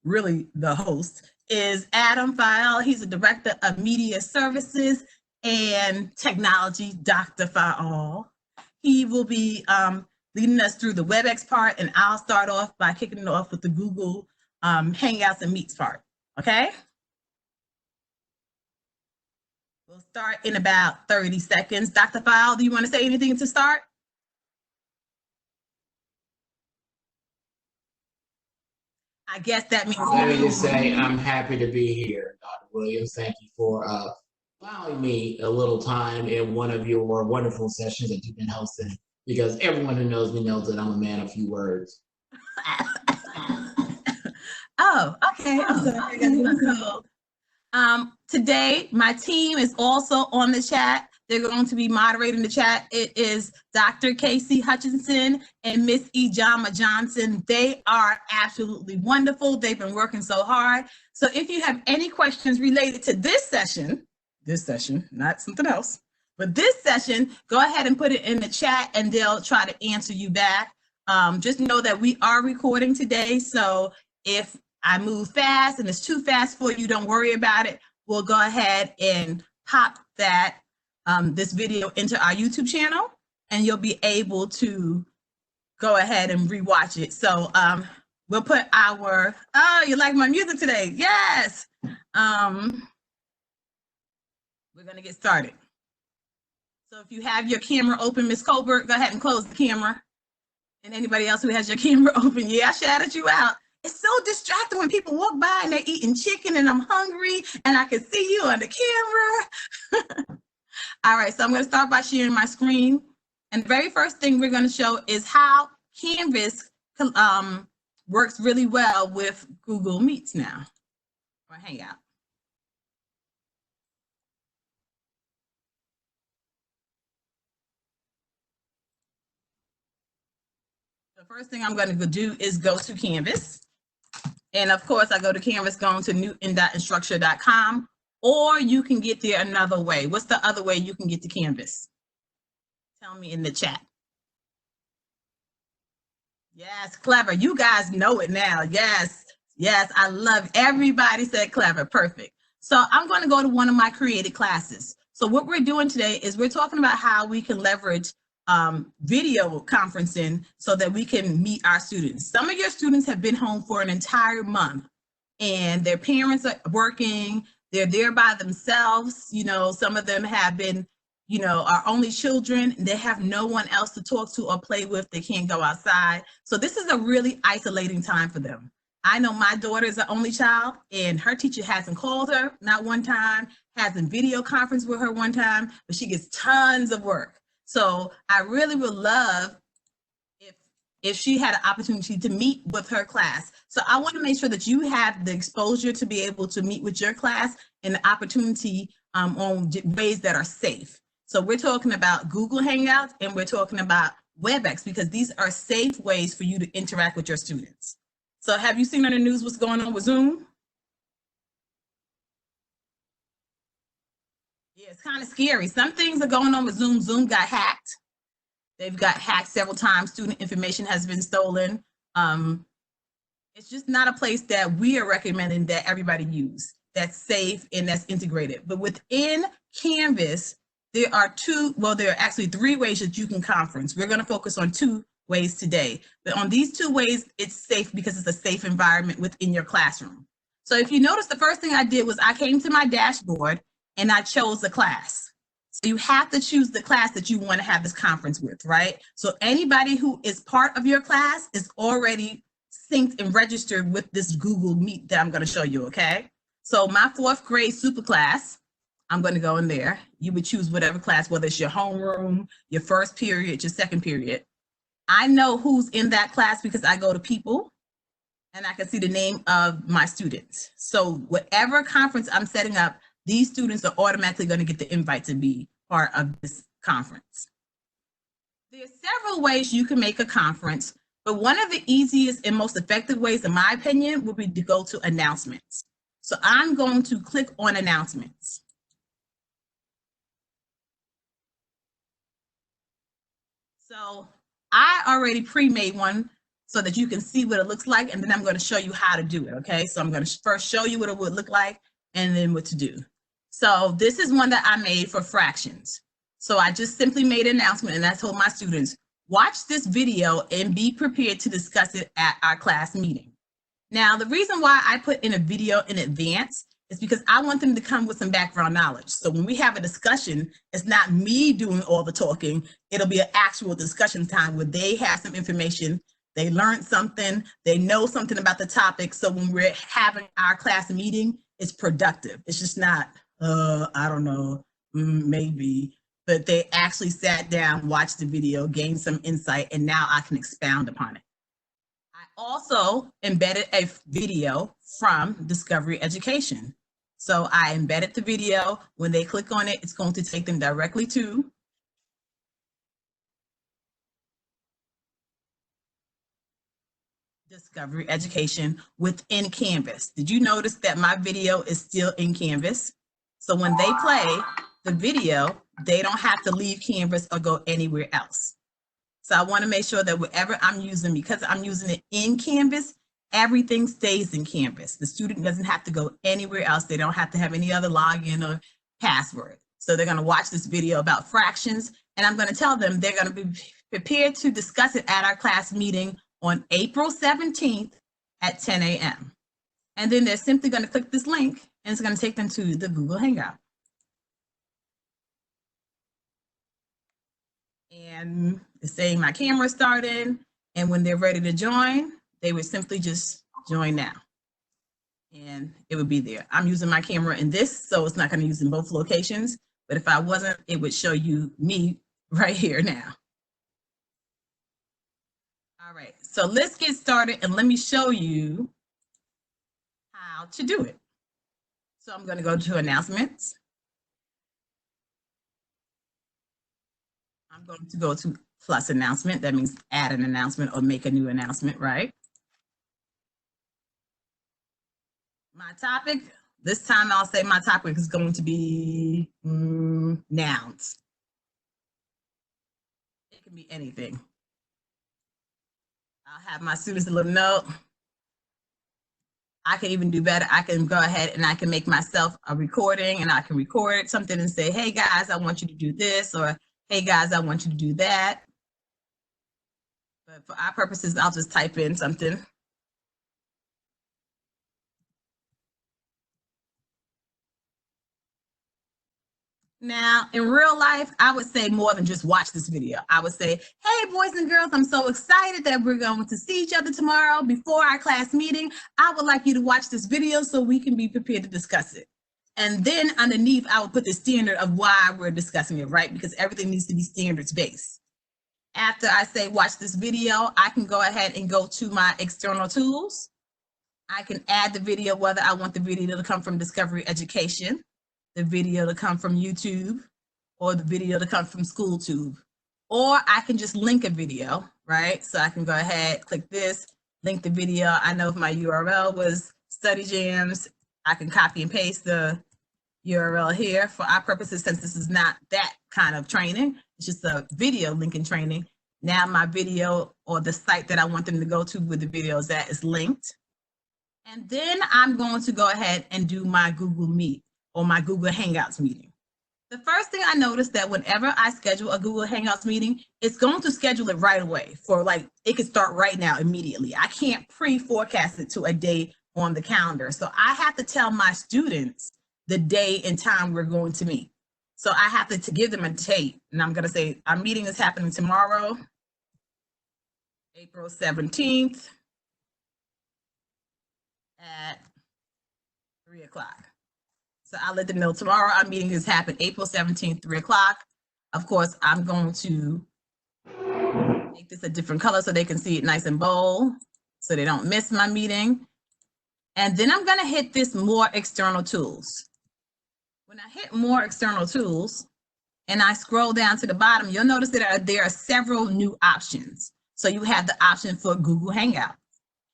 really the host, is Adam Fael. He's the Director of Media Services and Technology, Dr. Fael. He will be leading us through the WebEx part, and I'll start off by kicking it off with the Google Hangouts and Meets part, okay? We'll start in about 30 seconds. Dr. Fael, do you want to say anything to start? I guess that means. Let me just say I'm happy to be here, Dr. Williams. Thank you for allowing me a little time in one of your wonderful sessions that you've been hosting, because everyone who knows me knows that I'm a man of few words. Oh, okay. I'm sorry. I got a little cold. Today, my team is also on the chat. They're going to be moderating the chat. It is Dr. Casey Hutchinson and Miss Ijama Johnson. They are absolutely wonderful. They've been working so hard. So if you have any questions related to this session, not something else, but this session, go ahead and put it in the chat and they'll try to answer you back. Just know that we are recording today. So if I move fast and it's too fast for you, don't worry about it. We'll go ahead and pop that this video into our YouTube channel, and you'll be able to go ahead and rewatch it. So we'll put our, oh, you like my music today? Yes. We're gonna get started. So if you have your camera open, Ms. Colbert, go ahead and close the camera. And anybody else who has your camera open, yeah, I shouted you out. It's so distracting when people walk by and they're eating chicken and I'm hungry and I can see you on the camera. All right, so I'm going to start by sharing my screen. And the very first thing we're going to show is how Canvas works really well with Google Meets now, or Hangout. The first thing I'm going to do is go to Canvas. And of course, I go to Canvas going to newton.instructure.com. Or you can get there another way. What's the other way you can get to Canvas? Tell me in the chat. Yes, clever. You guys know it now. Yes, yes, I love everybody said clever. Perfect. So I'm going to go to one of my created classes. So what we're doing today is we're talking about how we can leverage video conferencing so that we can meet our students. Some of your students have been home for an entire month and their parents are working. They're there by themselves. You know, some of them have been, you know, are only children. They have no one else to talk to or play with. They can't go outside. So this is a really isolating time for them. I know my daughter is the only child and her teacher hasn't called her, not one time, hasn't video conference with her one time, but she gets tons of work. So I really would love if she had an opportunity to meet with her class. So I want to make sure that you have the exposure to be able to meet with your class and the opportunity on ways that are safe. So we're talking about Google Hangouts and we're talking about WebEx because these are safe ways for you to interact with your students. So have you seen on the news what's going on with Zoom? Yeah, it's kind of scary. Some things are going on with Zoom. Zoom got hacked. They've got hacked several times. Student information has been stolen. It's just not a place that we are recommending that everybody use. That's safe and that's integrated. But within Canvas, there are there are actually 3 ways that you can conference. We're going to focus on 2 ways today. But on these 2 ways, it's safe because it's a safe environment within your classroom. So if you notice, the first thing I did was I came to my dashboard and I chose a class. So you have to choose the class that you want to have this conference with, right? So anybody who is part of your class is already synced and registered with this Google Meet that I'm going to show you, okay? So my 4th grade super class, I'm going to go in there. You would choose whatever class, whether it's your homeroom, your first period, your second period. I know who's in that class because I go to people and I can see the name of my students. So whatever conference I'm setting up, these students are automatically going to get the invite to be part of this conference. There are several ways you can make a conference, but one of the easiest and most effective ways, in my opinion, would be to go to announcements. So I'm going to click on announcements. So I already pre-made one. so that you can see what it looks like, and then I'm going to show you how to do it, okay? So I'm going to first show you what it would look like and then what to do. So this is one that I made for fractions. So I just simply made an announcement, and I told my students, watch this video and be prepared to discuss it at our class meeting. Now, the reason why I put in a video in advance is because I want them to come with some background knowledge. So when we have a discussion, it's not me doing all the talking. It'll be an actual discussion time where they have some information, they learned something, they know something about the topic. So when we're having our class meeting, it's productive. It's just not, I don't know, maybe, but they actually sat down, watched the video, gained some insight, and now I can expound upon it. I also embedded a video from Discovery Education. So I embedded the video. When they click on it, it's going to take them directly to Discovery Education within Canvas. Did you notice that my video is still in Canvas? So when they play the video, they don't have to leave Canvas or go anywhere else. So I want to make sure that whatever I'm using, because I'm using it in Canvas, everything stays in Canvas. The student doesn't have to go anywhere else. They don't have to have any other login or password. So they're going to watch this video about fractions, and I'm going to tell them they're going to be prepared to discuss it at our class meeting on April 17th at 10 a.m. And then they're simply going to click this link, and it's going to take them to the Google Hangout. And it's saying my camera started, and when they're ready to join, they would simply just join now. And it would be there. I'm using my camera in this, so it's not going to use in both locations. But if I wasn't, it would show you me right here now. All right, so let's get started, and let me show you how to do it. So I'm going to go to announcements. I'm going to go to plus announcement. That means add an announcement or make a new announcement, right? My topic, this time I'll say my topic is going to be nouns. It can be anything. I'll have my students a little note. I can even do better. I can go ahead and I can make myself a recording, and I can record something and say, hey guys, I want you to do this, or hey guys, I want you to do that. But for our purposes, I'll just type in something. Now, in real life, I would say more than just watch this video. I would say, hey, boys and girls, I'm so excited that we're going to see each other tomorrow before our class meeting. I would like you to watch this video so we can be prepared to discuss it. And then underneath, I would put the standard of why we're discussing it, right? Because everything needs to be standards-based. After I say watch this video, I can go ahead and go to my external tools. I can add the video, whether I want the video to come from Discovery Education, the video to come from YouTube, or the video to come from SchoolTube. Or I can just link a video, right? So I can go ahead, click this, link the video. I know if my URL was Study Jams, I can copy and paste the URL here. For our purposes, since this is not that kind of training, it's just a video linking training. Now my video or the site that I want them to go to with the video is that is linked. And then I'm going to go ahead and do my Google Meet or my Google Hangouts meeting. The first thing I noticed that whenever I schedule a Google Hangouts meeting, it's going to schedule it right away for like, it could start right now immediately. I can't pre-forecast it to a day on the calendar. So I have to tell my students the day and time we're going to meet. So I have to give them a date, and I'm gonna say our meeting is happening tomorrow, April 17th at 3 o'clock. So I'll let them know tomorrow our meeting is happening April 17th, 3 o'clock. Of course, I'm going to make this a different color so they can see it nice and bold so they don't miss my meeting. And then I'm gonna hit this more external tools. When I hit more external tools and I scroll down to the bottom, you'll notice that there are several new options. So you have the option for Google Hangout.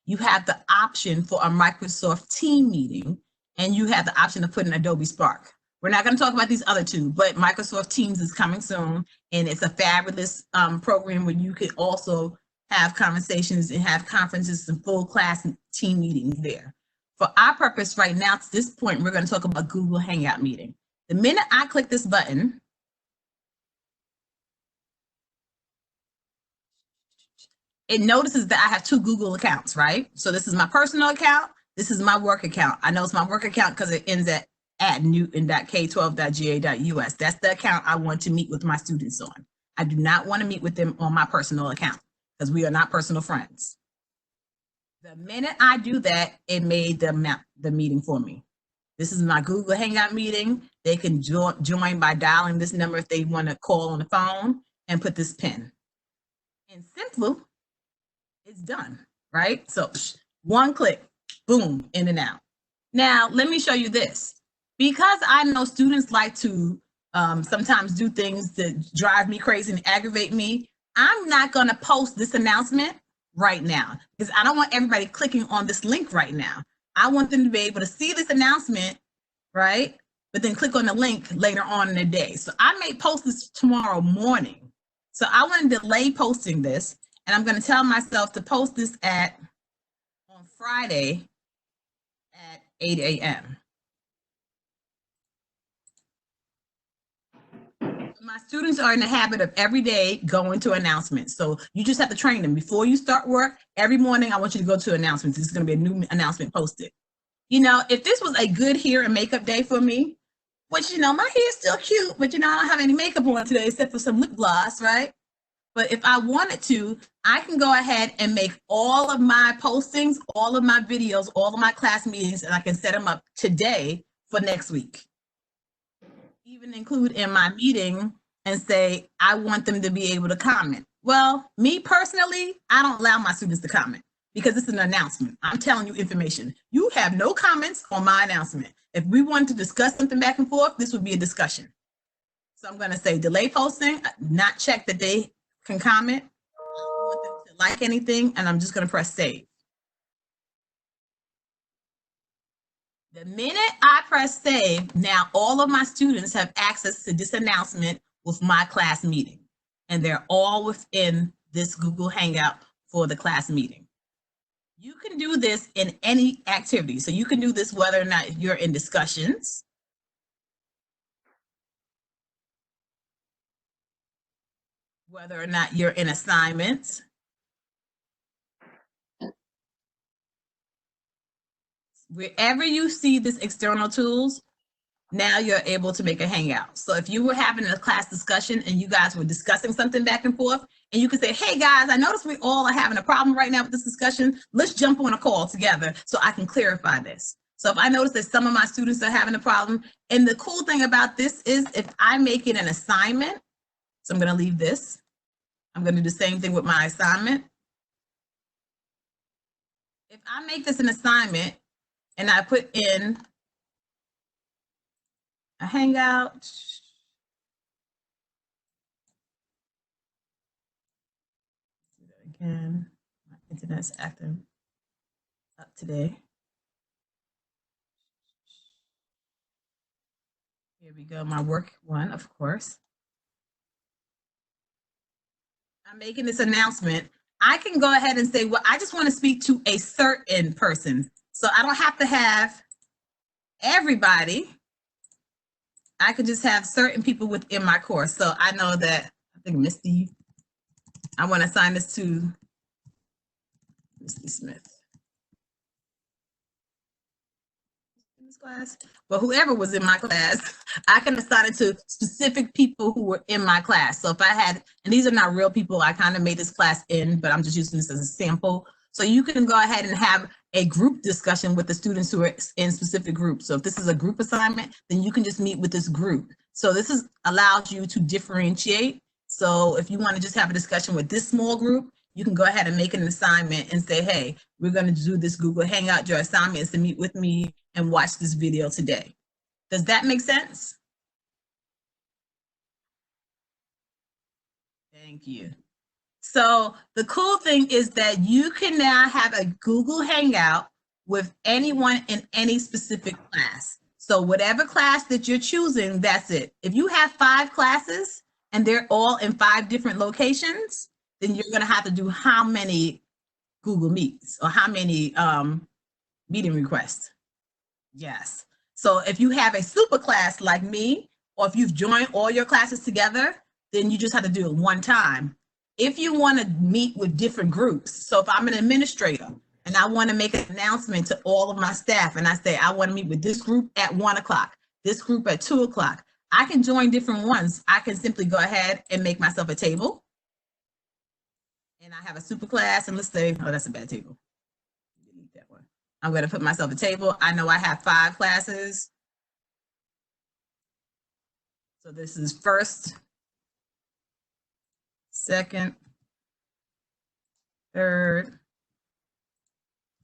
You have the option for a Microsoft Team meeting, and you have the option of putting Adobe Spark. We're not going to talk about these other two, but Microsoft Teams is coming soon, and it's a fabulous program where you can also have conversations and have conferences and full class team meetings there. For our purpose right now, to this point, we're going to talk about Google Hangout meeting. The minute I click this button, it notices that I have 2 Google accounts, right? So this is my personal account. This is my work account. I know it's my work account because it ends at newton.k12.ga.us. That's the account I want to meet with my students on. I do not want to meet with them on my personal account because we are not personal friends. The minute I do that, it made the meeting for me. This is my Google Hangout meeting. They can join by dialing this number if they want to call on the phone and put this pin. And simple, it's done, right? So one click, boom, in and out. Now, let me show you this. Because I know students like to sometimes do things that drive me crazy and aggravate me, I'm not going to post this announcement right now because I don't want everybody clicking on this link right now. I want them to be able to see this announcement, right? But then click on the link later on in the day. So I may post this tomorrow morning. So I want to delay posting this, and I'm going to tell myself to post this on Friday at 8 a.m. My students are in the habit of every day going to announcements. So you just have to train them. Before you start work, every morning, I want you to go to announcements. This is going to be a new announcement posted. You know, if this was a good hair and makeup day for me, which, you know, my hair is still cute, but, you know, I don't have any makeup on today except for some lip gloss, right? But if I wanted to, I can go ahead and make all of my postings, all of my videos, all of my class meetings, and I can set them up today for next week. Even include in my meeting and say, I want them to be able to comment. Well, me personally, I don't allow my students to comment because it's an announcement. I'm telling you information. You have no comments on my announcement. If we wanted to discuss something back and forth, this would be a discussion. So I'm going to say delay posting, not check that they can comment. I don't want them to like anything, and I'm just going to press save. The minute I press save, now all of my students have access to this announcement with my class meeting, and they're all within this Google Hangout for the class meeting. You can do this in any activity. So you can do this whether or not you're in discussions, whether or not you're in assignments, wherever you see this external tools, now you're able to make a hangout. So if you were having a class discussion and you guys were discussing something back and forth, and you could say, hey guys, I noticed we all are having a problem right now with this discussion. Let's jump on a call together so I can clarify this. So if I notice that some of my students are having a problem, and the cool thing about this is if I make it an assignment, so I'm gonna leave this. I'm gonna do the same thing with my assignment. If I make this an assignment and I put in a Hangout, again, my internet's acting up today. Here we go, my work one, of course. I'm making this announcement. I can go ahead and say, well, I just want to speak to a certain person. So I don't have to have everybody. I could just have certain people within my course. So I know that, I think Misty, I want to assign this to Misty Smith. In this class, but whoever was in my class, I can assign it to specific people who were in my class. So if I had, and these are not real people, I kind of made this class in, but I'm just using this as a sample. So you can go ahead and have a group discussion with the students who are in specific groups. So if this is a group assignment, then you can just meet with this group. So this allows you to differentiate. So if you want to just have a discussion with this small group, you can go ahead and make an assignment and say, hey, we're going to do this Google Hangout. Your assignment is to meet with me and watch this video today. Does that make sense? Thank you. So the cool thing is that you can now have a Google Hangout with anyone in any specific class. So whatever class that you're choosing, that's it. If you have 5 classes and they're all in 5 different locations, then you're going to have to do how many Google Meets or how many meeting requests? Yes. So if you have a super class like me, or if you've joined all your classes together, then you just have to do it one time. If you want to meet with different groups, so if I'm an administrator and I want to make an announcement to all of my staff and I say, I want to meet with this group at 1 o'clock, this group at 2 o'clock, I can join different ones. I can simply go ahead and make myself a table. And I have a super class, and let's say, oh, that's a bad table. Delete that one. I'm going to put myself a table. I know I have 5 classes. So this is first, second, third,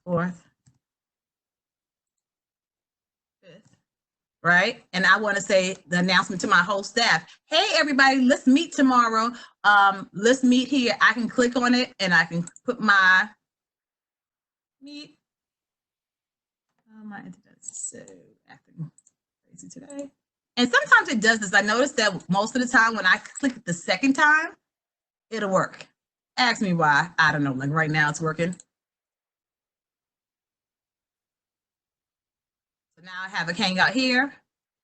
fourth, fifth, right? And I want to say the announcement to my whole staff. Hey, everybody, let's meet tomorrow. Let's meet here. I can click on it and I can put my meet. Oh, my internet's so acting crazy today. And sometimes it does this. I noticed that most of the time when I click it the second time, it'll work. Ask me why. I don't know. Like right now it's working. So now I have a Hangout here.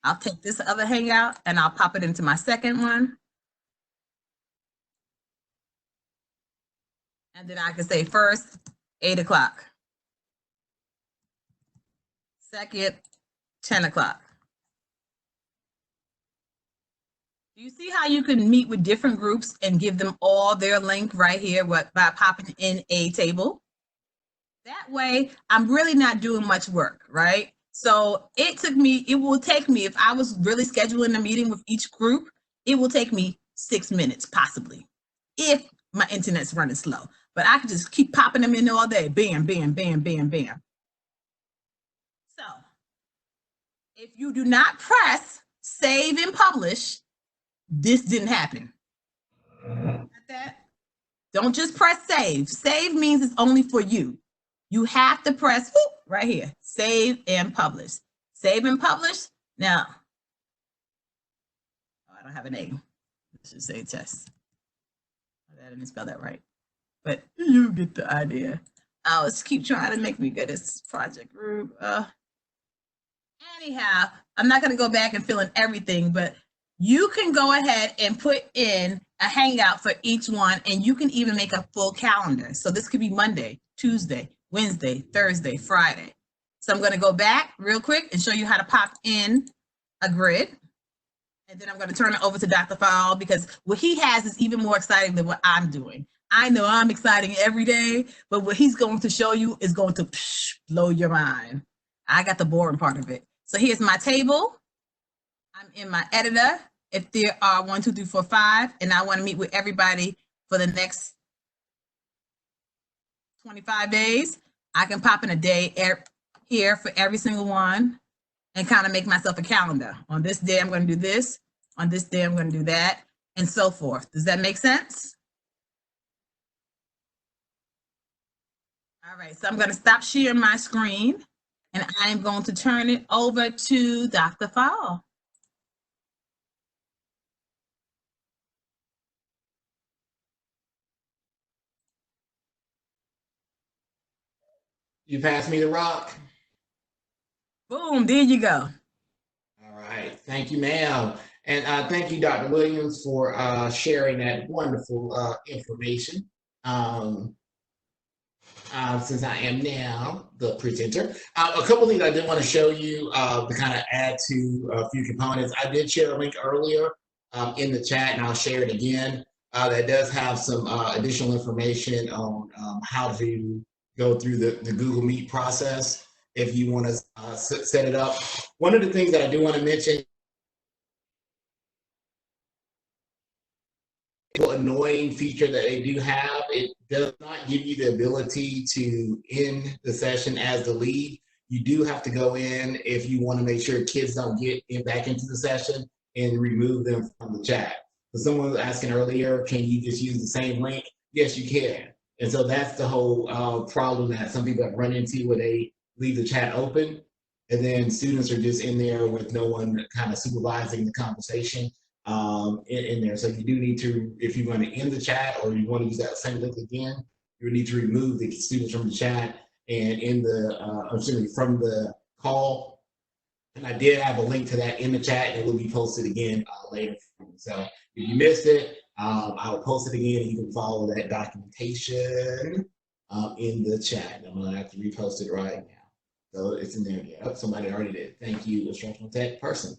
I'll take this other Hangout and I'll pop it into my second one. And then I can say first, 8 o'clock. Second, 10 o'clock. Do you see how you can meet with different groups and give them all their link right here by popping in a table? That way, I'm really not doing much work, right? So it will take me, if I was really scheduling a meeting with each group, it will take me 6 minutes possibly, if my internet's running slow. But I can just keep popping them in all day. Bam, bam, bam, bam, bam. So if you do not press save and publish, this didn't happen. Got that? Don't just press save. Save means it's only for you. You have to press right here, save and publish. Save and publish. Now, oh, I don't have a name. I should say test. I didn't spell that right, but you get the idea. Oh, let's keep trying to make me good at this project group. Anyhow, I'm not going to go back and fill in everything, but you can go ahead and put in a Hangout for each one, and you can even make a full calendar. So this could be Monday, Tuesday, Wednesday, Thursday, Friday. So I'm going to go back real quick and show you how to pop in a grid. And then I'm going to turn it over to Dr. Fall, because what he has is even more exciting than what I'm doing. I know I'm exciting every day, but what he's going to show you is going to blow your mind. I got the boring part of it. So here's my table. I'm in my editor. If there are 1, 2, 3, 4, 5, and I want to meet with everybody for the next 25 days, I can pop in a day here for every single one and kind of make myself a calendar. On this day, I'm going to do this. On this day, I'm going to do that, and so forth. Does that make sense? All right, so I'm going to stop sharing my screen, and I'm going to turn it over to Dr. Fall. You pass me the rock. Boom, there you go. All right, thank you, ma'am. And thank you, Dr. Williams, for sharing that wonderful information. Since I am now the presenter. A couple things I did want to show you to kind of add to a few components. I did share a link earlier in the chat, and I'll share it again. That does have some additional information on how to go through the Google Meet process if you want to set it up. One of the things that I do want to mention, annoying feature that they do have, it does not give you the ability to end the session as the lead. You do have to go in if you want to make sure kids don't get back into the session and remove them from the chat. So someone was asking earlier, can you just use the same link? Yes, you can. And so that's the whole problem that some people have run into, where they leave the chat open and then students are just in there with no one kind of supervising the conversation. in there. So you do need to, if you want to end the chat or you want to use that same link again, you would need to remove the students from the chat and from the call. And I did have a link to that in the chat, and it will be posted again later. So if you missed it, I'll post it again, and you can follow that documentation in the chat. I'm gonna have to repost it right now. So it's in there. Yeah, somebody already did. Thank you, instructional tech person.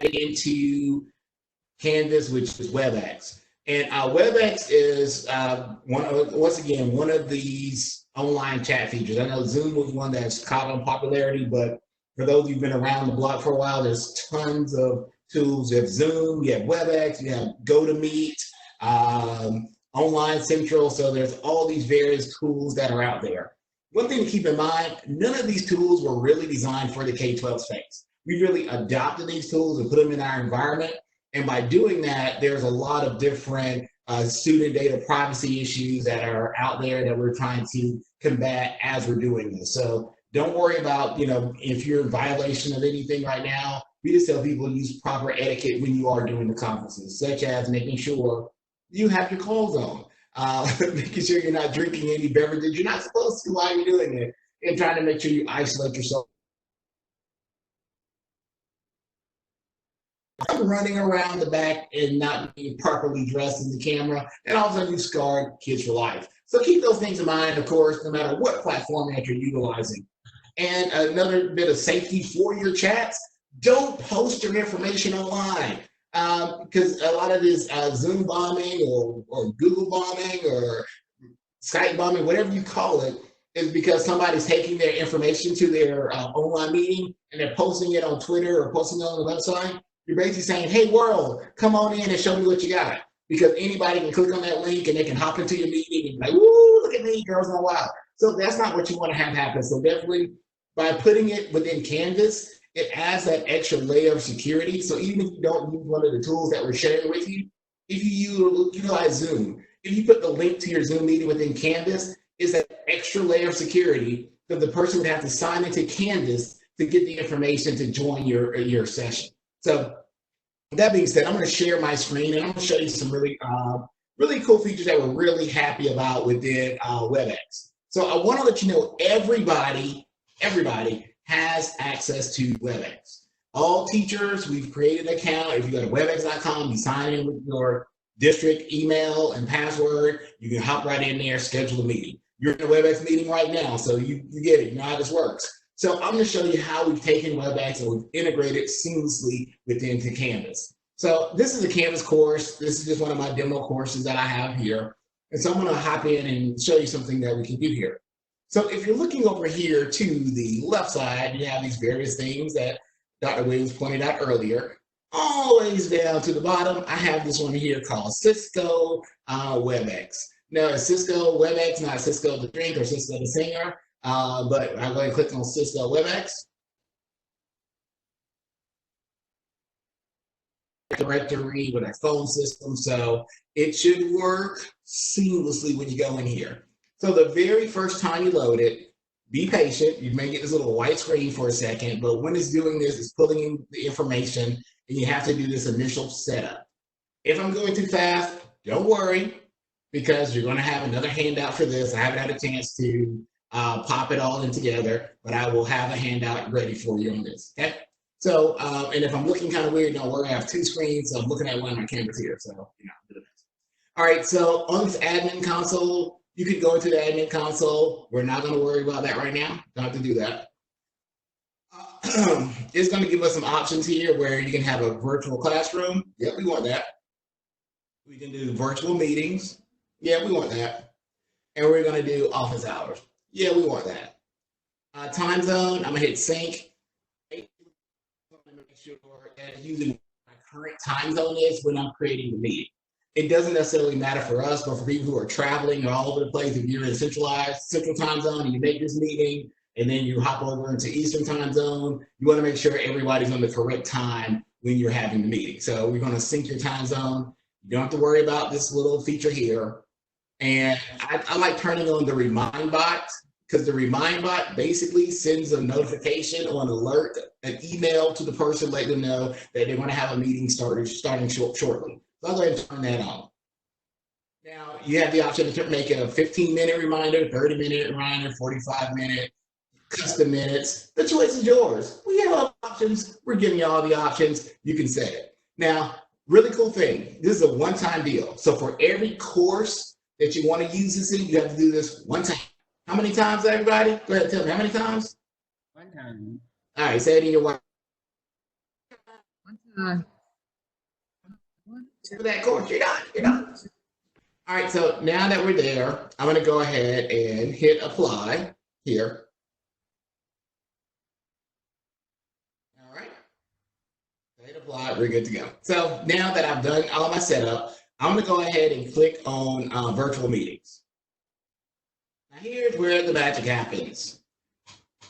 Into Canvas, which is WebEx. And WebEx is one of these online chat features. I know Zoom was one that's caught on popularity, but for those who've been around the block for a while, there's tons of tools. You have Zoom, you have WebEx, you have GoToMeet, Online Central. So there's all these various tools that are out there. One thing to keep in mind, none of these tools were really designed for the K-12 space. We really adopted these tools and put them in our environment. And by doing that, there's a lot of different student data privacy issues that are out there that we're trying to combat as we're doing this. So don't worry about, if you're in violation of anything right now. We just tell people to use proper etiquette when you are doing the conferences, such as making sure you have your clothes on, making sure you're not drinking any beverages you're not supposed to while you're doing it, and trying to make sure you isolate yourself. I'm running around the back and not being properly dressed in the camera, and all of a sudden you scarred kids for life. So keep those things in mind, of course, no matter what platform that you're utilizing. And another bit of safety for your chats, don't post your information online. Because a lot of this Zoom bombing or Google bombing or Skype bombing, whatever you call it, is because somebody's taking their information to their online meeting and they're posting it on Twitter or posting it on the website. You're basically saying, hey, world, come on in and show me what you got. Because anybody can click on that link and they can hop into your meeting and be like, woo, look at me, girls gone wild. So that's not what you want to have happen. So definitely by putting it within Canvas, it adds that extra layer of security. So even if you don't use one of the tools that we're sharing with you, if you utilize Zoom, if you put the link to your Zoom meeting within Canvas, it's that extra layer of security that the person would have to sign into Canvas to get the information to join your session. So with that being said, I'm going to share my screen and I'm going to show you some really cool features that we're really happy about within WebEx. So I want to let you know everybody has access to WebEx. All teachers, we've created an account. If you go to webex.com, you sign in with your district email and password, you can hop right in there, schedule a meeting. You're in a WebEx meeting right now, so you get it, you know how this works. So I'm going to show you how we've taken WebEx and we've integrated seamlessly within Canvas. So this is a Canvas course. This is just one of my demo courses that I have here. And so I'm going to hop in and show you something that we can do here. So if you're looking over here to the left side, you have these various things that Dr. Williams pointed out earlier. All the way down to the bottom, I have this one here called Cisco WebEx. Now, it's Cisco WebEx, not Cisco the drink or Cisco the singer. But I'm going to click on Cisco WebEx. Directory with our phone system, so it should work seamlessly when you go in here. So the very first time you load it, be patient. You may get this little white screen for a second, but when it's doing this, it's pulling in the information, and you have to do this initial setup. If I'm going too fast, don't worry, because you're going to have another handout for this. I haven't had a chance to pop it all in together, but I will have a handout ready for you on this, okay? So, and if I'm looking kind of weird, don't worry, I have two screens, so I'm looking at one of my cameras here, so, All right, so on this admin console, you could go into the admin console. We're not gonna worry about that right now, don't have to do that. It's gonna give us some options here where you can have a virtual classroom. Yep, we want that. We can do virtual meetings. Yeah, we want that. And we're gonna do office hours. Yeah, we want that. Time zone, I'm gonna hit sync. Make sure that using my current time zone is when I'm creating the meeting. It doesn't necessarily matter for us, but for people who are traveling or all over the place, if you're in central time zone and you make this meeting and then you hop over into Eastern time zone, you want to make sure everybody's on the correct time when you're having the meeting. So we're going to sync your time zone. You don't have to worry about this little feature here. And I like turning on the remind bot because the remind bot basically sends a notification or an alert, an email to the person, letting them know that they want to have a meeting starting shortly. So I'll go ahead and turn that on. Now, you have the option to make it a 15-minute reminder, 30-minute reminder, 45-minute, custom minutes. The choice is yours. We have all options. We're giving you all the options. You can set it. Now, really cool thing. This is a one-time deal. So for every course that you want to use this in, you have to do this one time. How many times, everybody? Go ahead, tell me. How many times? One time. All right, say it in your one. One time. For that course, you're done. You're done. All right, so now that we're there, I'm going to go ahead and hit apply here. All right. Hit apply. We're good to go. So now that I've done all my setup, I'm going to go ahead and click on virtual meetings. Now here's where the magic happens.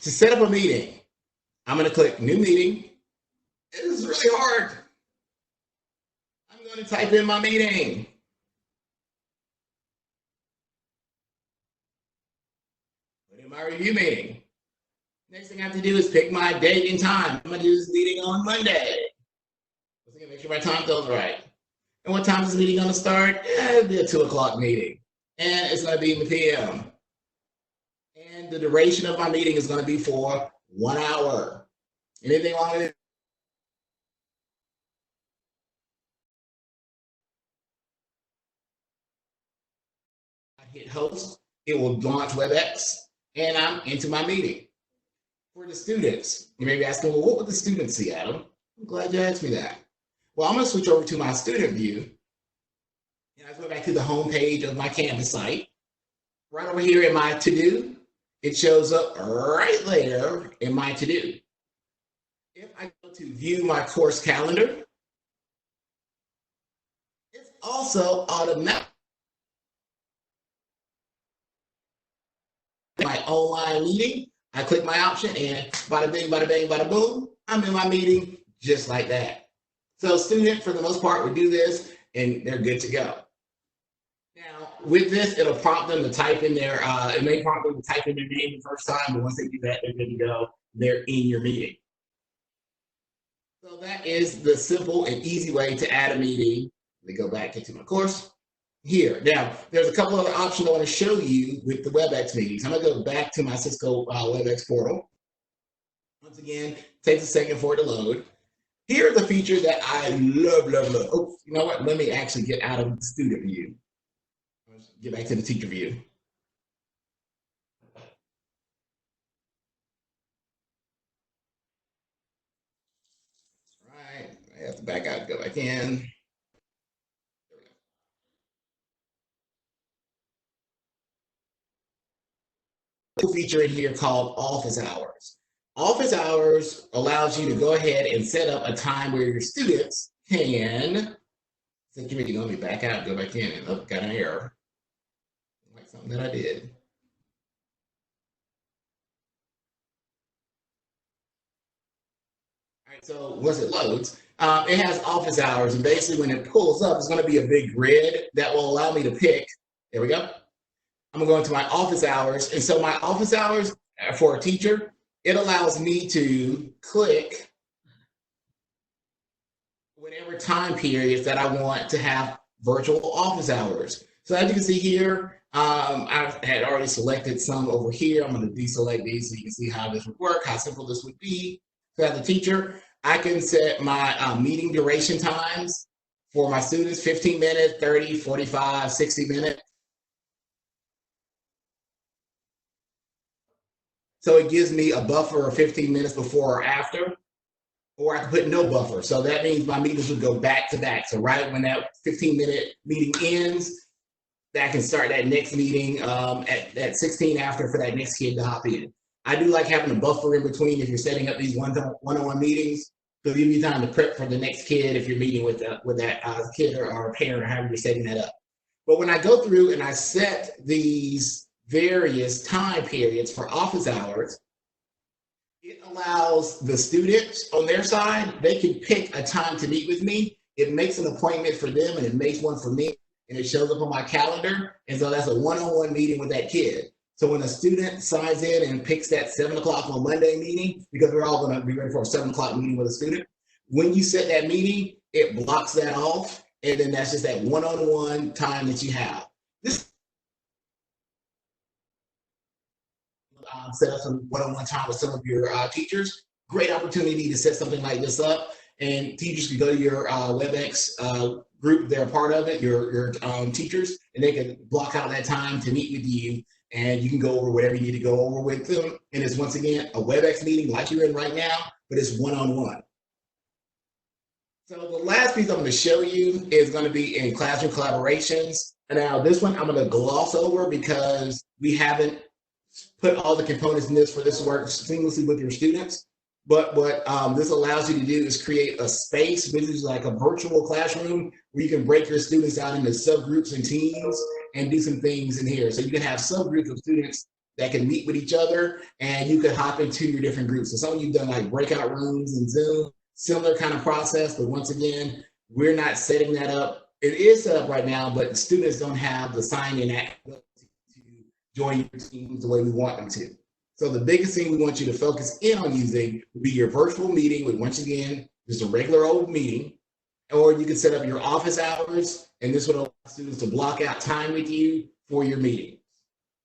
To set up a meeting, I'm going to click new meeting. It is really hard. I'm going to type in my meeting. Put in my review meeting. Next thing I have to do is pick my date and time. I'm going to do this meeting on Monday. Let's make sure my time goes right. And what time is the meeting going to start? It'll be a 2 o'clock meeting. And it's going to be in the PM. And the duration of my meeting is going to be for 1 hour. Anything wrong with it? I hit host. It will launch WebEx. And I'm into my meeting. For the students, you may be asking, well, what would the students see, Adam? I'm glad you asked me that. Well, I'm going to switch over to my student view. And I go back to the home page of my Canvas site. Right over here in my to-do, it shows up right there in my to-do. If I go to view my course calendar, it's also automatic. My online meeting, I click my option and bada bing, bada bang, bada boom, I'm in my meeting just like that. So student, for the most part, would do this and they're good to go. Now, with this, it'll prompt them to type in their, it may prompt them to type in their name the first time, but once they do that, they're good to go. They're in your meeting. So that is the simple and easy way to add a meeting. Let me go back into my course. Here. Now, there's a couple other options I want to show you with the WebEx meetings. I'm going to go back to my Cisco WebEx portal. Once again, it takes a second for it to load. Here are the features that I love, love, love. Oh, you know what? Let me actually get out of the student view. Let's get back to the teacher view. All right. I have to back out and go back in. Feature in here called office hours. Office hours allows you to go ahead and set up a time where your students can, since you're going to be back out, go back in, and look, got an error. Like something that I did. All right, so once it loads, it has office hours, and basically when it pulls up, it's going to be a big grid that will allow me to pick. There we go. I'm going to go into my office hours. And so my office hours for a teacher, it allows me to click whatever time periods that I want to have virtual office hours. So as you can see here, I had already selected some over here. I'm going to deselect these so you can see how this would work, how simple this would be. So as a teacher, I can set my meeting duration times for my students, 15 minutes, 30, 45, 60 minutes. So it gives me a buffer of 15 minutes before or after, or I can put no buffer. So that means my meetings would go back to back. So right when that 15-minute meeting ends, I can start that next meeting at 16 after for that next kid to hop in. I do like having a buffer in between if you're setting up these one-on-one meetings, to give you time to prep for the next kid if you're meeting with that kid or a parent or however you're setting that up. But when I go through and I set these various time periods for office hours, it allows the students on their side, they can pick a time to meet with me. It makes an appointment for them and it makes one for me, and it shows up on my calendar. And so that's a one-on-one meeting with that kid. So when a student signs in and picks that 7 o'clock on Monday meeting, because we're all going to be ready for a 7 o'clock meeting with a student, when you set that meeting, it blocks that off. And then that's just that one-on-one time that you have. This set up some one-on-one time with some of your teachers. Great opportunity to set something like this up. And teachers can go to your WebEx group, they're a part of it, your teachers, and they can block out that time to meet with you, and you can go over whatever you need to go over with them. And it's, once again, a WebEx meeting like you're in right now, but it's one-on-one. So the last piece I'm going to show you is going to be in classroom collaborations. And now this one I'm going to gloss over because we haven't put all the components in this for this to work seamlessly with your students. But what this allows you to do is create a space, which is like a virtual classroom where you can break your students out into subgroups and teams and do some things in here. So you can have subgroups of students that can meet with each other, and you can hop into your different groups. So some of you've done like breakout rooms and Zoom, similar kind of process, but once again, we're not setting that up. It is set up right now, but students don't have the sign-in to join your teams the way we want them to. So the biggest thing we want you to focus in on using would be your virtual meeting with, once again, just a regular old meeting, or you can set up your office hours, and this would allow students to block out time with you for your meeting.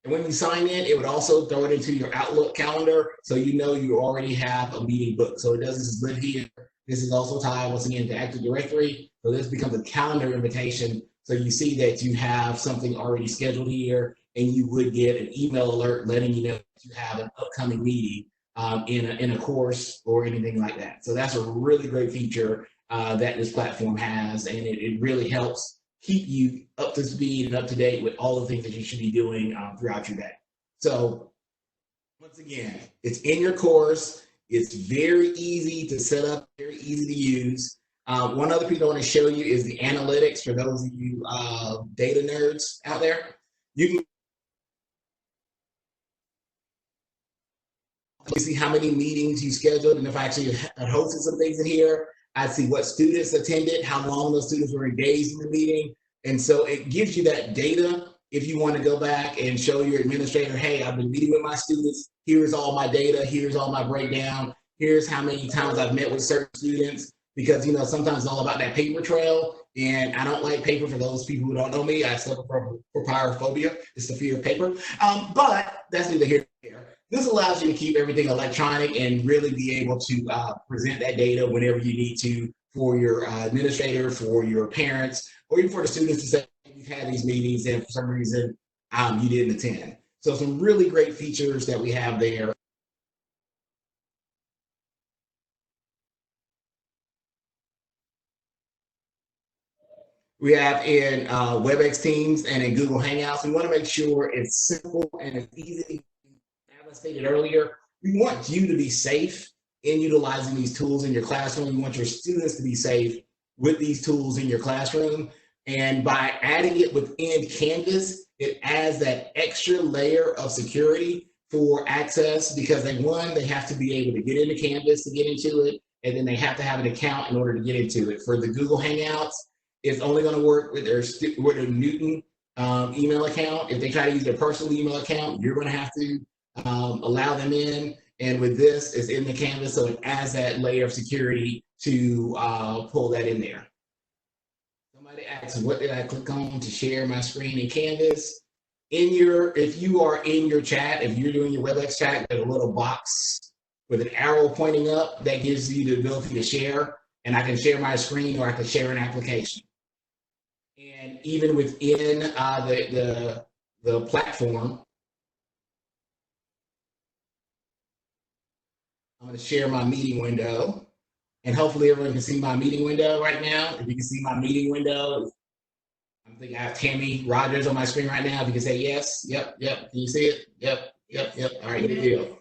And when you sign in, it would also throw it into your Outlook calendar, so you know you already have a meeting booked. So it doesn't live here. This is also tied, once again, to Active Directory. So this becomes a calendar invitation. So you see that you have something already scheduled here, and you would get an email alert letting you know that you have an upcoming meeting in a course or anything like that. So that's a really great feature that this platform has, and it really helps keep you up to speed and up to date with all the things that you should be doing throughout your day. So once again, it's in your course. It's very easy to set up, very easy to use. One other piece I want to show you is the analytics for those of you data nerds out there. You can see how many meetings you scheduled, and if I actually had hosted some things in here, I'd see what students attended, how long those students were engaged in the meeting. And so it gives you that data if you want to go back and show your administrator, hey, I've been meeting with my students, here's all my data, here's all my breakdown, here's how many times I've met with certain students, because sometimes it's all about that paper trail, and I don't like paper. For those people who don't know me, I suffer from papyrophobia. It's the fear of paper, but that's neither here nor there. This allows you to keep everything electronic and really be able to present that data whenever you need to for your administrator, for your parents, or even for the students to say, you've had these meetings and for some reason you didn't attend. So some really great features that we have there. We have in WebEx Teams and in Google Hangouts. We want to make sure it's simple and it's easy. As I stated earlier, we want you to be safe in utilizing these tools in your classroom. We want your students to be safe with these tools in your classroom. And by adding it within Canvas, it adds that extra layer of security for access, because they have to be able to get into Canvas to get into it, and then they have to have an account in order to get into it. For the Google Hangouts, it's only going to work with their Newton email account. If they try to use their personal email account, you're going to have to allow them in. And with this, it's in the Canvas, so it adds that layer of security to pull that in there. Somebody asks, what did I click on to share my screen in Canvas? If you are in your chat, if you're doing your WebEx chat, there's a little box with an arrow pointing up that gives you the ability to share. And I can share my screen, or I can share an application. And even within the platform, I'm going to share my meeting window, and hopefully everyone can see my meeting window right now. If you can see my meeting window, I'm thinking I have Tammy Rogers on my screen right now. If you can say yes, yep. Can you see it? Yep. All right, good deal.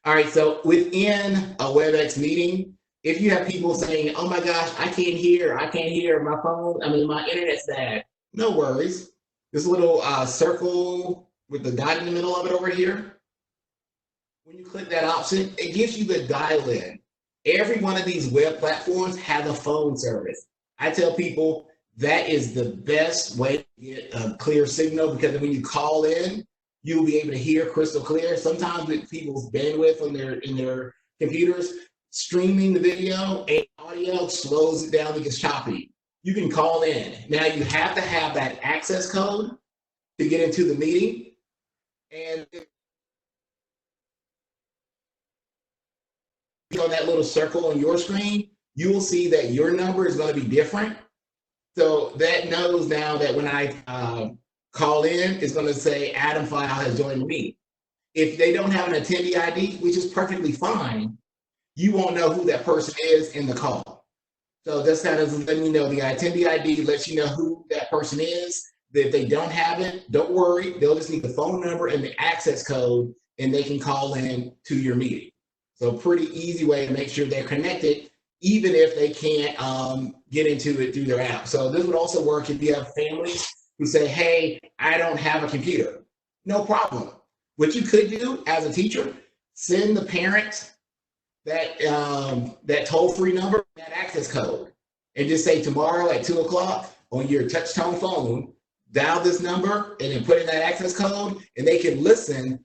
All right, so within a WebEx meeting, if you have people saying, oh my gosh, I can't hear my phone, my internet's bad, no worries. This little circle with the dot in the middle of it over here, when you click that option, it gives you the dial-in. Every one of these web platforms have a phone service. I tell people that is the best way to get a clear signal, because when you call in, you'll be able to hear crystal clear. Sometimes with people's bandwidth on in their computers, streaming the video and audio slows it down, it gets choppy. You can call in. Now you have to have that access code to get into the meeting. And on that little circle on your screen, you will see that your number is going to be different. So that knows now that when I call in, it's going to say Adam File has joined the meeting. If they don't have an attendee ID, which is perfectly fine, you won't know who that person is in the call. So that's kind of letting you know the attendee ID lets you know who that person is. If they don't have it, don't worry. They'll just need the phone number and the access code, and they can call in to your meeting. So pretty easy way to make sure they're connected, even if they can't get into it through their app. So this would also work if you have families who say, hey, I don't have a computer. No problem. What you could do as a teacher, send the parents that toll-free number, that access code, and just say tomorrow at 2 o'clock on your touch-tone phone, dial this number and then put in that access code, and they can listen.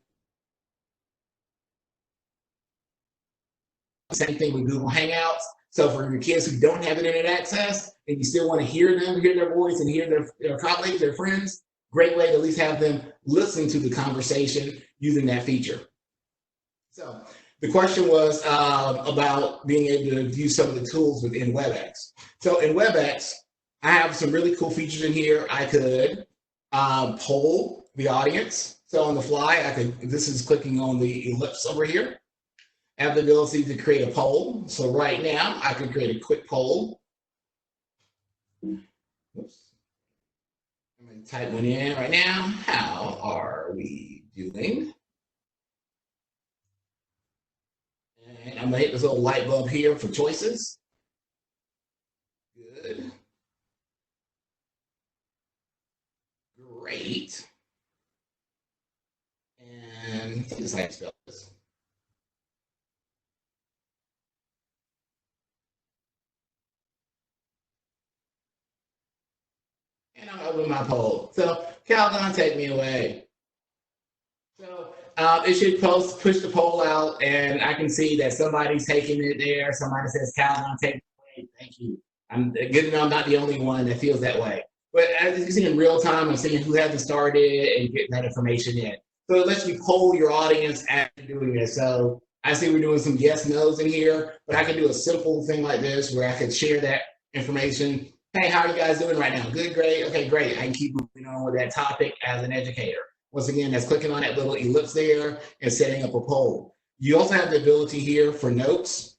Same thing with Google Hangouts. So for your kids who don't have internet access and you still want to hear them, hear their voice and hear their colleagues, their friends, great way to at least have them listen to the conversation using that feature. So the question was about being able to use some of the tools within WebEx. So in WebEx, I have some really cool features in here. I could poll the audience. So on the fly, this is clicking on the ellipse over here. I have the ability to create a poll. So right now, I can create a quick poll. Oops. I'm going to type one in right now. How are we doing? And I'm going to hit this little light bulb here for choices. Good. Great. And just like spell this. And I'm opening my poll. So Calgon, take me away. So it should push the poll out, and I can see that somebody's taking it there. Somebody says, Calgon, take me away. Thank you. I'm good to know I'm not the only one that feels that way. But as you can see in real time, I'm seeing who hasn't started and getting that information in. So it lets you poll your audience after doing this. So I see we're doing some yes, no's in here, but I can do a simple thing like this where I could share that information. Hey, how are you guys doing right now? Good, great. Okay, great. I can keep moving on with that topic as an educator. Once again, that's clicking on that little ellipse there and setting up a poll. You also have the ability here for notes.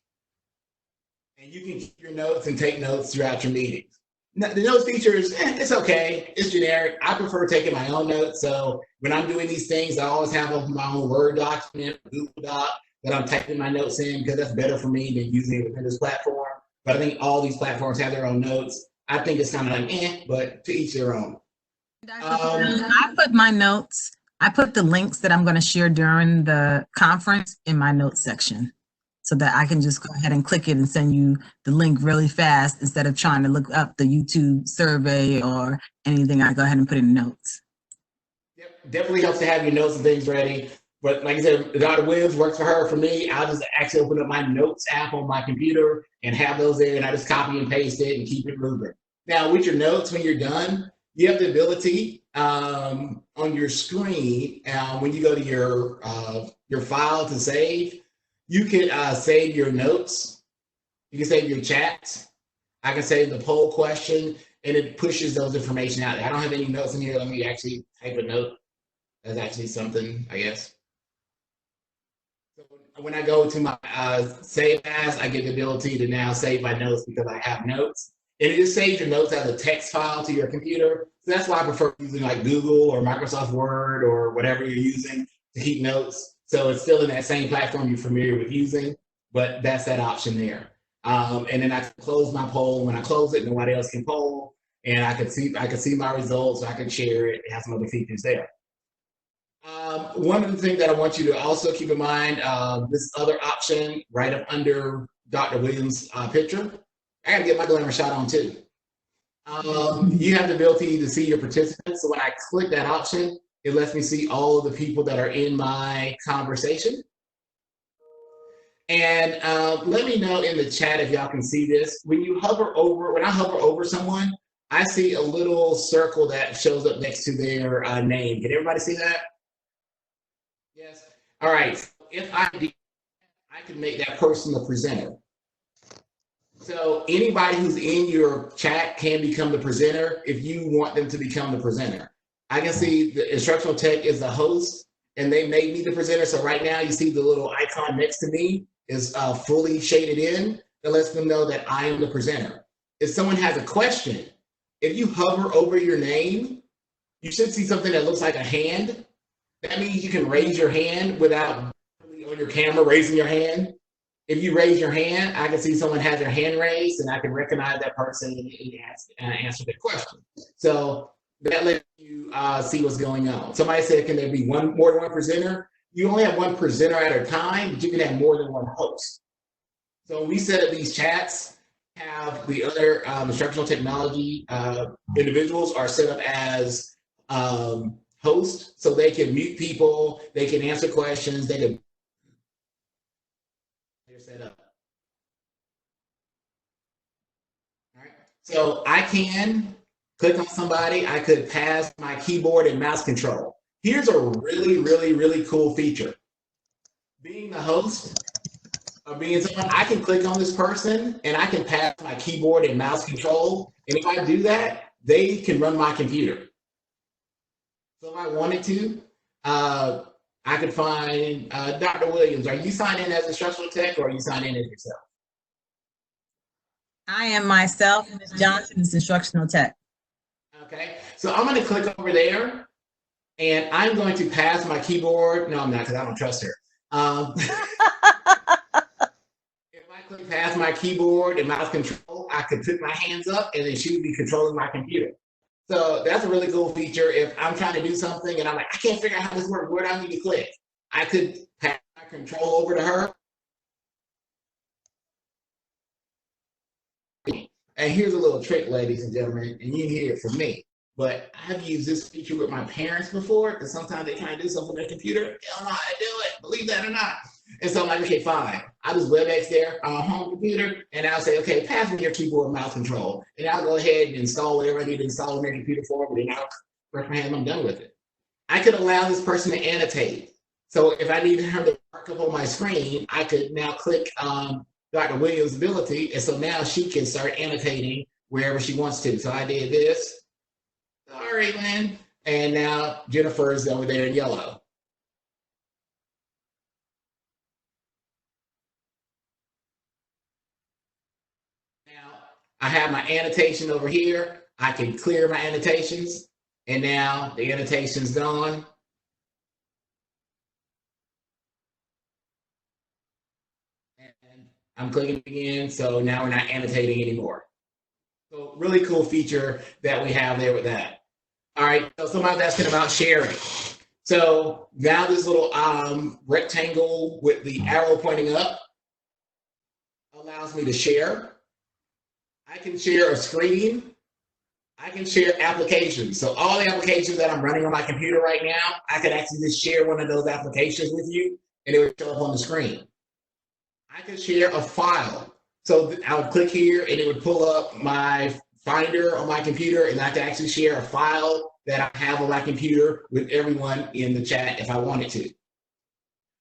And you can keep your notes and take notes throughout your meetings. Now, the notes feature is, it's okay. It's generic. I prefer taking my own notes. So when I'm doing these things, I always have my own Word document, Google Doc, that I'm typing my notes in because that's better for me than using it within this platform. But I think all these platforms have their own notes. I think it's kind of like, but to each their own. I put my notes, I put the links that I'm going to share during the conference in my notes section so that I can just go ahead and click it and send you the link really fast instead of trying to look up the YouTube survey or anything. I go ahead and put in notes. Yep, definitely helps to have your notes and things ready. But like I said, Dr. Williams works for her. For me, I'll just actually open up my notes app on my computer and have those there, and I just copy and paste it and keep it moving. Now, with your notes, when you're done, you have the ability on your screen, when you go to your file to save, you can save your notes. You can save your chats. I can save the poll question, and it pushes those information out. I don't have any notes in here. Let me actually type a note. That's actually something, I guess. So when I go to my save as, I get the ability to now save my notes because I have notes. And it just saves your notes as a text file to your computer. So that's why I prefer using like Google or Microsoft Word or whatever you're using to keep notes. So it's still in that same platform you're familiar with using, but that's that option there. And then I can close my poll. When I close it, nobody else can poll. And I can see my results. I can share it. It has some other features there. One of the things that I want you to also keep in mind, this other option right up under Dr. Williams' picture, I gotta get my glamour shot on too. You have the ability to see your participants. So when I click that option, It lets me see all of the people that are in my conversation. And let me know in the chat if y'all can see this. When I hover over someone, I see a little circle that shows up next to their name. Can everybody see that? Yes. All right. If I do, I can make that person the presenter. So anybody who's in your chat can become the presenter if you want them to become the presenter. I can see the instructional tech is the host, and they made me the presenter. So right now you see the little icon next to me is fully shaded in. That lets them know that I am the presenter. If someone has a question, if you hover over your name, you should see something that looks like a hand. That means you can raise your hand without on your camera raising your hand. If you raise your hand, I can see someone has their hand raised, and I can recognize that person and answer the question. So that lets you see what's going on. Somebody said, can there be more than one presenter? You only have one presenter at a time, but you can have more than one host. So when we set up these chats, have the other instructional technology individuals are set up as hosts, so they can mute people, they can answer questions, they can set up. All right. So I can click on somebody, I could pass my keyboard and mouse control. Here's a really, really, really cool feature. Being the host or being someone, I can click on this person and I can pass my keyboard and mouse control. And if I do that, they can run my computer. So if I wanted to, I could find Dr. Williams. Are you signed in as instructional tech or are you signed in as yourself? I am myself, and Ms. Johnson is instructional tech. Okay, so I'm going to click over there and I'm going to pass my keyboard. No, I'm not, because I don't trust her. If I click pass my keyboard and mouse control, I could put my hands up and then she would be controlling my computer. So that's a really cool feature. If I'm trying to do something and I'm like, I can't figure out how this works, where do I need to click? I could pass my control over to her. And here's a little trick, ladies and gentlemen, and you can hear it from me. But I've used this feature with my parents before, because sometimes they try to do something on their computer. They don't know how to do it, believe that or not. And so I'm like, okay, fine. I'll just WebEx there on a home computer, and I'll say, okay, pass me your keyboard and mouse control. And I'll go ahead and install whatever I need to install on their computer for me, and I'll press my hand, I'm done with it. I could allow this person to annotate. So if I needed her to mark up on my screen, I could now click Dr. Williams' ability, and so now she can start annotating wherever she wants to. So I did this. Sorry, Lynn. And now Jennifer is over there in yellow. Now I have my annotation over here. I can clear my annotations, and now the annotation's gone. And I'm clicking again, so now we're not annotating anymore. So really cool feature that we have there with that. All right, so somebody's asking about sharing. So now this little rectangle with the arrow pointing up allows me to share. I can share a screen. I can share applications. So all the applications that I'm running on my computer right now, I could actually just share one of those applications with you and it would show up on the screen. I could share a file. So I would click here and it would pull up my Finder on my computer, and I could actually share a file that I have on my computer with everyone in the chat if I wanted to.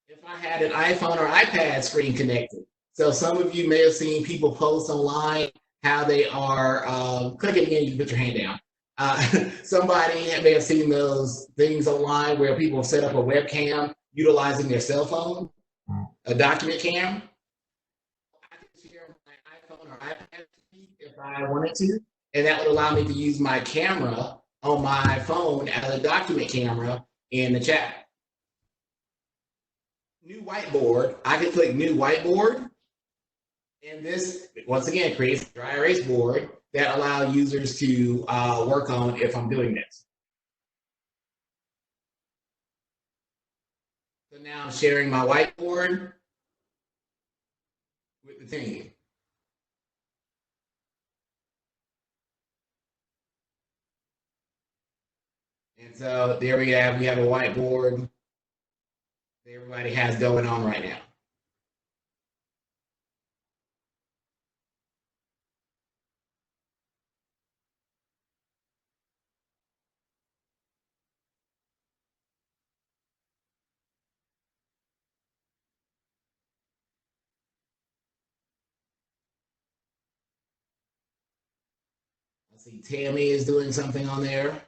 If I had an iPhone or iPad screen connected. So some of you may have seen people post online how they are, click it again, you can put your hand down. Somebody may have seen those things online where people have set up a webcam utilizing their cell phone, a document cam. I could share my iPhone or iPad if I wanted to, and that would allow me to use my camera on my phone as a document camera in the chat. New whiteboard, I can click new whiteboard, and this, once again, creates a dry erase board that allows users to work on if I'm doing this. So now I'm sharing my whiteboard with the team. And So there we have a whiteboard that everybody has going on right now. I see Tammy is doing something on there.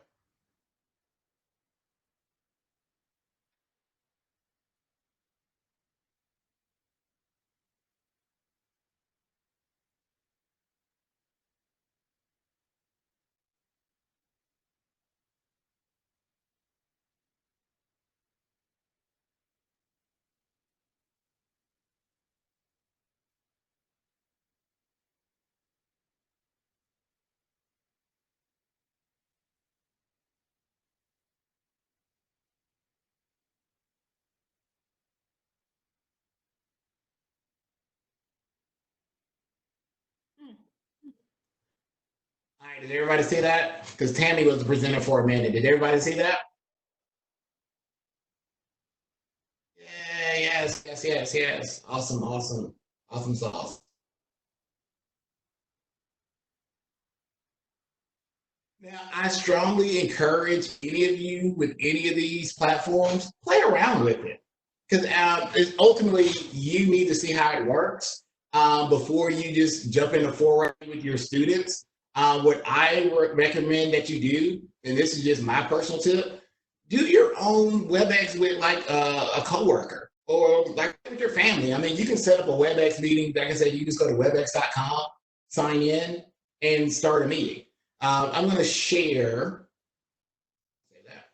All right, did everybody see that? Because Tammy was the presenter for a minute. Did everybody see that? Yeah, yes. Awesome sauce. Now, I strongly encourage any of you with any of these platforms, play around with it. Because ultimately, you need to see how it works before you just jump in the foray with your students. What I recommend that you do, and this is just my personal tip, do your own WebEx with like a coworker or like with your family. I mean, you can set up a WebEx meeting. Like I said, you just go to webex.com, sign in, and start a meeting. I'm going to share. Say that.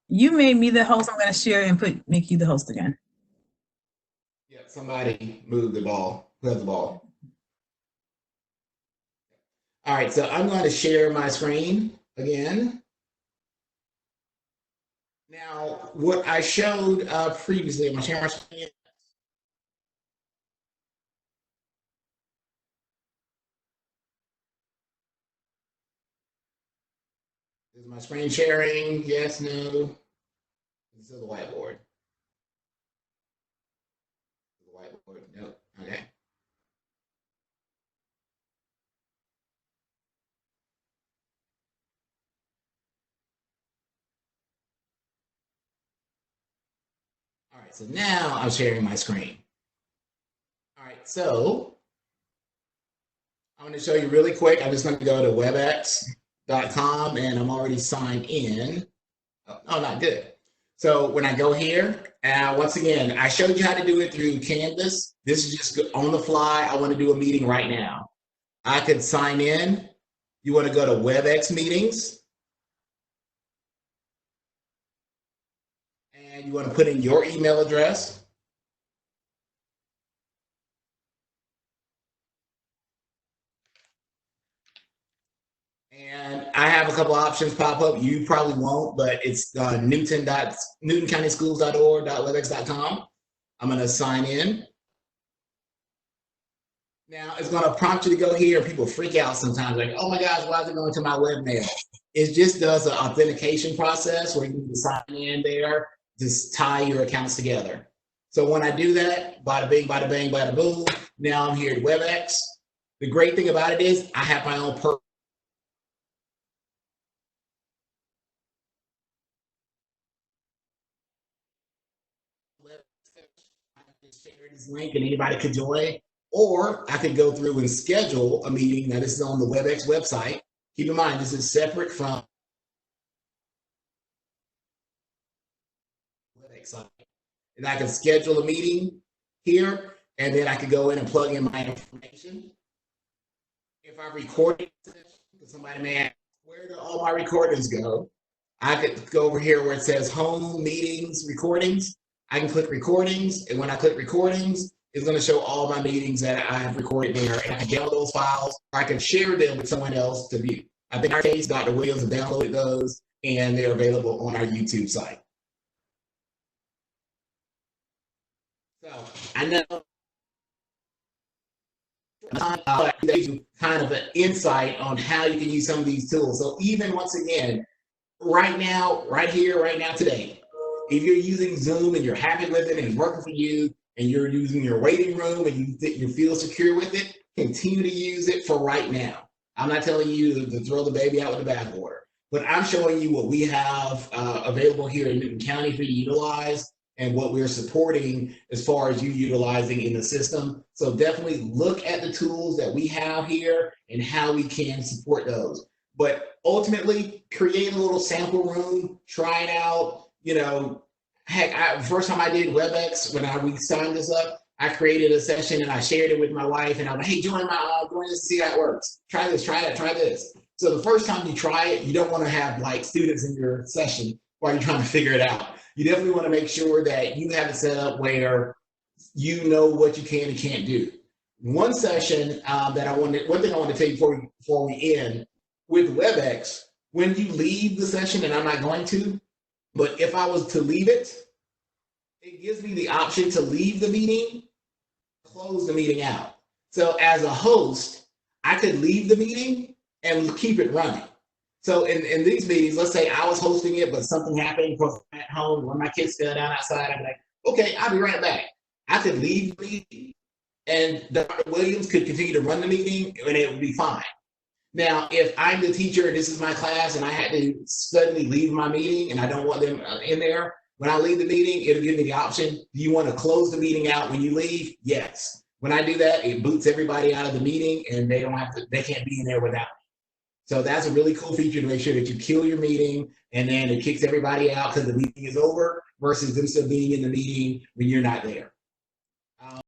You made me the host. I'm going to share and make you the host again. Yeah, somebody moved the ball. Who has the ball? All right, so I'm going to share my screen again. Now, what I showed previously, am I sharing my screen? Is my screen sharing? Yes, no? This is the whiteboard. The whiteboard, nope, okay. All right, so now I'm sharing my screen. All right, so I'm going to show you really quick. I'm just going to go to webex.com and I'm already signed in. Oh, not good. So when I go here, once again, I showed you how to do it through Canvas. This is just on the fly. I want to do a meeting right now. I could sign in. You want to go to WebEx meetings. And you want to put in your email address. And I have a couple options pop up. You probably won't, but it's newtoncountyschools.org.webex.com. I'm going to sign in. Now it's going to prompt you to go here. People freak out sometimes, like, "Oh my gosh, why is it going to my webmail?" It just does an authentication process where you need to sign in there, just tie your accounts together. So when I do that, bada bing, bada bang, bada boom. Now I'm here at WebEx. The great thing about it is I have my own share this link and anybody could join, or I could go through and schedule a meeting. Now, this is on the WebEx website. Keep in mind, this is separate from WebEx site. And I can schedule a meeting here, and then I could go in and plug in my information. If I recorded, somebody may ask, where do all my recordings go? I could go over here where it says home, meetings, recordings. I can click recordings, and when I click recordings, it's going to show all my meetings that I have recorded there, and I can download those files, or I can share them with someone else to view. I think in our case, Dr. Williams has downloaded those, and they're available on our YouTube site. So I know Give you kind of an insight on how you can use some of these tools. So even once again, right now, right here, right now, today, if you're using Zoom and you're happy with it and it's working for you, and you're using your waiting room and you feel secure with it, continue to use it for right now. I'm not telling you to throw the baby out with the bathwater, but I'm showing you what we have available here in Newton County for you to utilize and what we're supporting as far as you utilizing in the system. So definitely look at the tools that we have here and how we can support those. But ultimately, create a little sample room, try it out. You know, heck, first time I did WebEx, when we signed this up, I created a session and I shared it with my wife, and I was like, hey, join this, see how it works. Try this, try that, try this. So the first time you try it, you don't want to have like students in your session while you're trying to figure it out. You definitely want to make sure that you have it set up where you know what you can and can't do. One session one thing I want to tell you before we end, with WebEx, when you leave the session, and I'm not going to, but if I was to leave it, it gives me the option to leave the meeting, close the meeting out. So as a host, I could leave the meeting and keep it running. So in these meetings, let's say I was hosting it, but something happened because I'm at home, when my kids fell down outside, I'd be like, okay, I'll be right back. I could leave the meeting and Dr. Williams could continue to run the meeting and it would be fine. Now, if I'm the teacher and this is my class and I had to suddenly leave my meeting and I don't want them in there, when I leave the meeting, it'll give me the option, do you want to close the meeting out when you leave? Yes. When I do that, it boots everybody out of the meeting and they can't be in there without me. So that's a really cool feature to make sure that you kill your meeting and then it kicks everybody out because the meeting is over versus them still being in the meeting when you're not there.